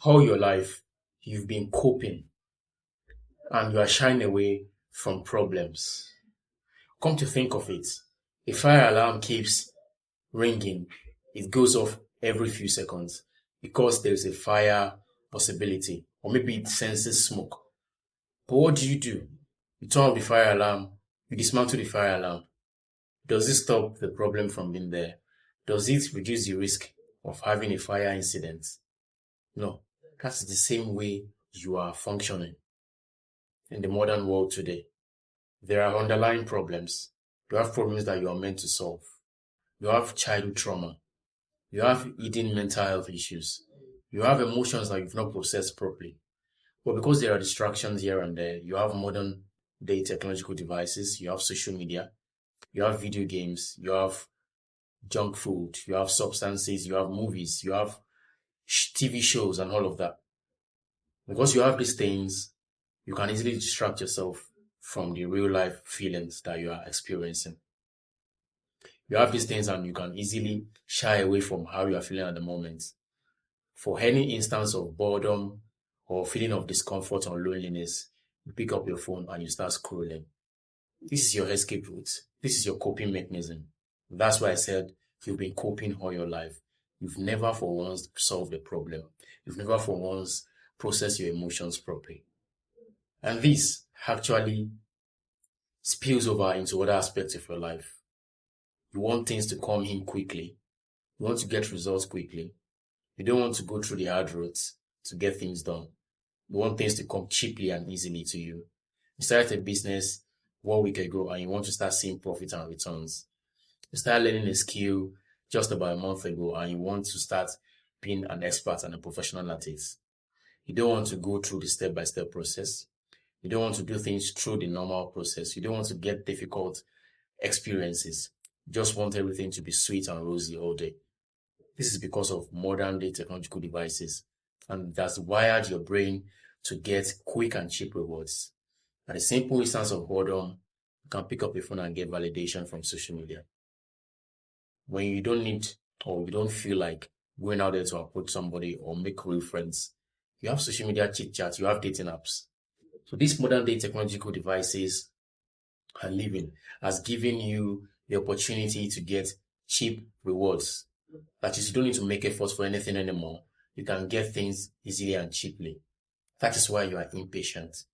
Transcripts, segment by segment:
All your life, you've been coping and you are shying away from problems. Come to think of it, a fire alarm keeps ringing. It goes off every few seconds because there's a fire possibility, or maybe it senses smoke. But what do? You turn off the fire alarm, you dismantle the fire alarm. Does it stop the problem from being there? Does it reduce the risk of having a fire incident? No. That's the same way you are functioning in the modern world today. There are underlying problems. You have problems that you are meant to solve. You have childhood trauma. You have hidden mental health issues. You have emotions that you've not processed properly. But because there are distractions here and there, you have modern day technological devices, you have social media, you have video games, you have junk food, you have substances, you have movies, you have TV shows and all of that. Because you have these things, you can easily distract yourself from the real life feelings that you are experiencing. You have these things and you can easily shy away from how you are feeling at the moment. For any instance of boredom or feeling of discomfort or loneliness, you pick up your phone and you start scrolling. This is your escape route. This is your coping mechanism. That's why I said you've been coping all your life. You've never for once solved a problem. You've never for once processed your emotions properly. And this actually spills over into other aspects of your life. You want things to come in quickly. You want to get results quickly. You don't want to go through the hard roads to get things done. You want things to come cheaply and easily to you. You started a business 1 week ago and you want to start seeing profit and returns. You started learning a skill just about a month ago and you want to start being an expert and a professional at it. You don't want to go through the step-by-step process. You don't want to do things through the normal process. You don't want to get difficult experiences. You just want everything to be sweet and rosy all day. This is because of modern day technological devices, and that's wired your brain to get quick and cheap rewards. At a simple instance of boredom, you can pick up your phone and get validation from social media. When you don't need or you don't feel like going out there to approach somebody or make real friends, you have social media chit chat, you have dating apps. So these modern day technological devices and living has given you the opportunity to get cheap rewards. That is, you don't need to make efforts for anything anymore. You can get things easily and cheaply. That is why you are impatient.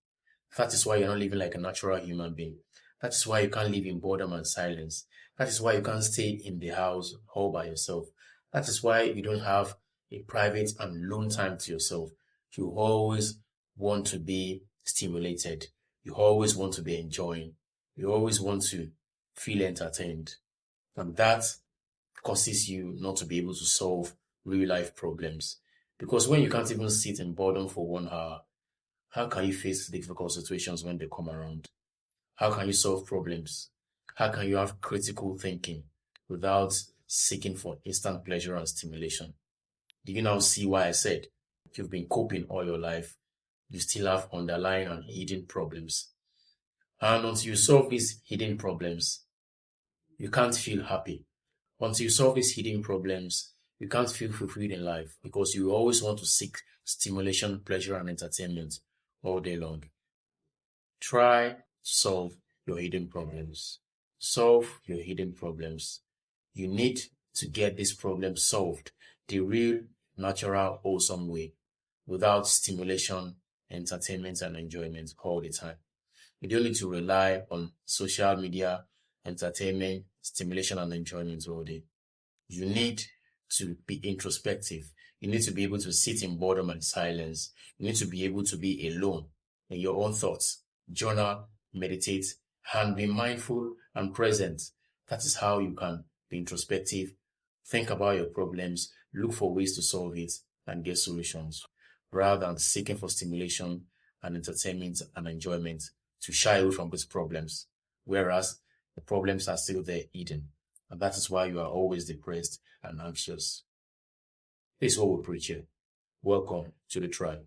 That is why you're not living like a natural human being. That is why you can't live in boredom and silence. That is why you can't stay in the house all by yourself. That is why you don't have a private and alone time to yourself. You always want to be stimulated. You always want to be enjoying. You always want to feel entertained. And that causes you not to be able to solve real life problems. Because when you can't even sit in boredom for 1 hour, how can you face difficult situations when they come around? How can you solve problems? How can you have critical thinking without seeking for instant pleasure and stimulation? Do you now see why I said if you've been coping all your life, you still have underlying and hidden problems? And until you solve these hidden problems, you can't feel happy. Until you solve these hidden problems, you can't feel fulfilled in life because you always want to seek stimulation, pleasure, and entertainment all day long. Try to solve your hidden problems. Solve your hidden problems. You need to get these problems solved the real, natural, wholesome way without stimulation, entertainment, and enjoyment all the time. You don't need to rely on social media, entertainment, stimulation, and enjoyment all day. You need to be introspective. You need to be able to sit in boredom and silence. You need to be able to be alone in your own thoughts, journal, meditate, and be mindful and present. That is how you can be introspective, think about your problems, look for ways to solve it, and get solutions, rather than seeking for stimulation and entertainment and enjoyment to shy away from these problems, whereas the problems are still there hidden. And that is why you are always depressed and anxious. This is what we preach here. Welcome to the tribe.